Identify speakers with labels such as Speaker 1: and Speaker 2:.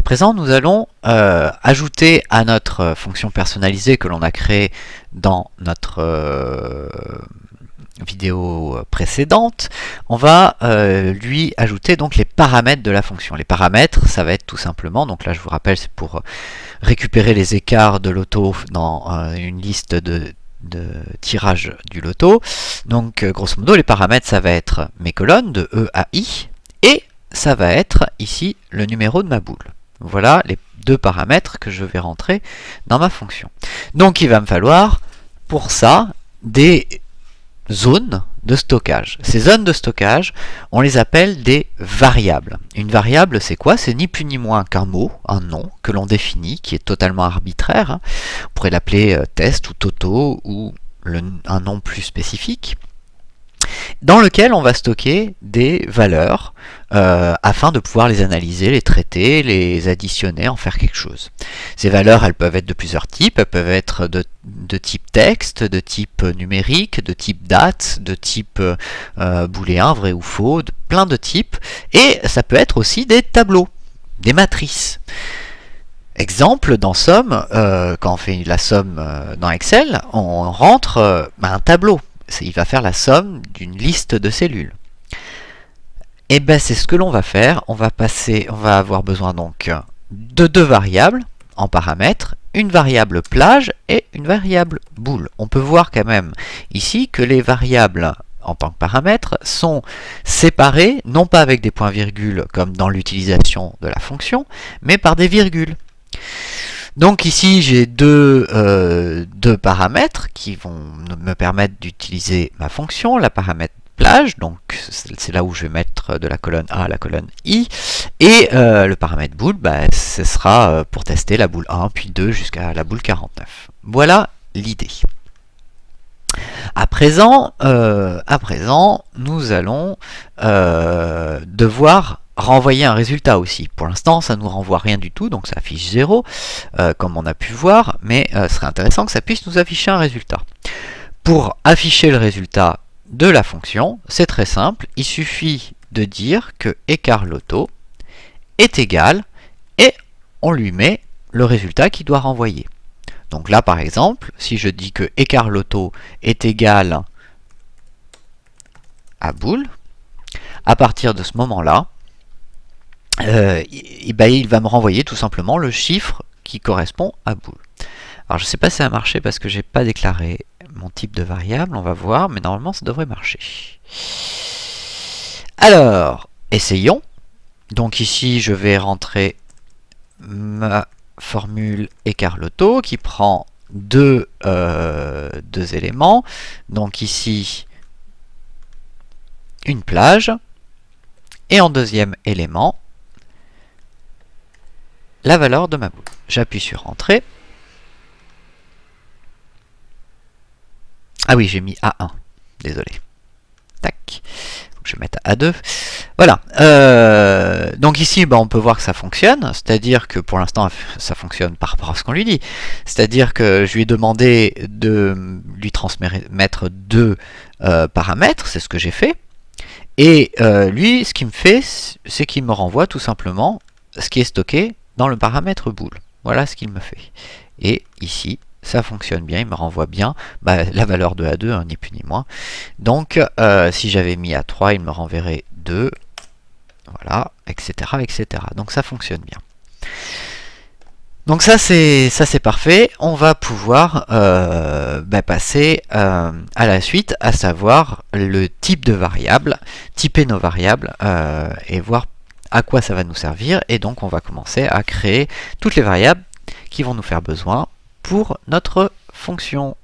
Speaker 1: présent, nous allons ajouter à notre fonction personnalisée que l'on a créée dans notre vidéo précédente, on va lui ajouter donc les paramètres de la fonction. Les paramètres, ça va être tout simplement, donc là je vous rappelle, c'est pour récupérer les écarts de loto dans une liste de tirage du loto. Donc grosso modo, les paramètres, ça va être mes colonnes de E à I, et ça va être ici le numéro de ma boule. Voilà les deux paramètres que je vais rentrer dans ma fonction. Donc il va me falloir pour ça des zones de stockage. Ces zones de stockage, on les appelle des variables. Une variable, c'est quoi? C'est ni plus ni moins qu'un mot, un nom, que l'on définit, qui est totalement arbitraire. Hein. On pourrait l'appeler test ou toto, ou un nom plus spécifique, dans lequel on va stocker des valeurs afin de pouvoir les analyser, les traiter, les additionner, en faire quelque chose. Ces valeurs, elles peuvent être de plusieurs types, elles peuvent être de type texte, de type numérique, de type date, de type booléen, vrai ou faux, plein de types, et ça peut être aussi des tableaux, des matrices. Exemple, dans Somme, quand on fait la somme dans Excel, on rentre un tableau. Il va faire la somme d'une liste de cellules. Et bien c'est ce que l'on va faire. On va avoir besoin donc de deux variables en paramètres, une variable plage et une variable boule. On peut voir quand même ici que les variables en tant que paramètres sont séparées, non pas avec des points-virgules comme dans l'utilisation de la fonction, mais par des virgules. Donc ici j'ai deux paramètres qui vont me permettre d'utiliser ma fonction, la paramètre plage, donc c'est là où je vais mettre de la colonne A à la colonne I, et le paramètre boule, ce sera pour tester la boule 1, puis 2 jusqu'à la boule 49. Voilà l'idée. À présent, nous allons devoir renvoyer un résultat aussi. Pour l'instant, ça ne nous renvoie rien du tout, donc ça affiche 0, comme on a pu voir, mais ce serait intéressant que ça puisse nous afficher un résultat. Pour afficher le résultat de la fonction, c'est très simple, il suffit de dire que écart loto est égal, et on lui met le résultat qu'il doit renvoyer. Donc là, par exemple, si je dis que écart loto est égal à boule, à partir de ce moment-là, il va me renvoyer tout simplement le chiffre qui correspond à boule. Alors je ne sais pas si ça a marché parce que j'ai pas déclaré mon type de variable, on va voir, mais normalement ça devrait marcher. Alors, essayons. Donc ici je vais rentrer ma formule écart loto qui prend deux éléments. Donc ici une plage, et en deuxième élément la valeur de ma boule. J'appuie sur Entrée. Ah oui, j'ai mis A1. Désolé. Tac. Je vais mettre A2. Voilà. Donc ici, on peut voir que ça fonctionne. C'est-à-dire que pour l'instant, ça fonctionne par rapport à ce qu'on lui dit. C'est-à-dire que je lui ai demandé de lui transmettre deux paramètres. C'est ce que j'ai fait. Et lui, ce qu'il me fait, c'est qu'il me renvoie tout simplement ce qui est stocké dans le paramètre boule. Voilà ce qu'il me fait. Et ici, ça fonctionne bien, il me renvoie bien la valeur de A2, hein, ni plus ni moins. Donc, si j'avais mis A3, il me renverrait 2, voilà, etc., etc. Donc ça fonctionne bien. Donc ça c'est parfait. On va pouvoir passer à la suite, à savoir le type de variable, typer nos variables et voir à quoi ça va nous servir. Et donc on va commencer à créer toutes les variables qui vont nous faire besoin pour notre fonction.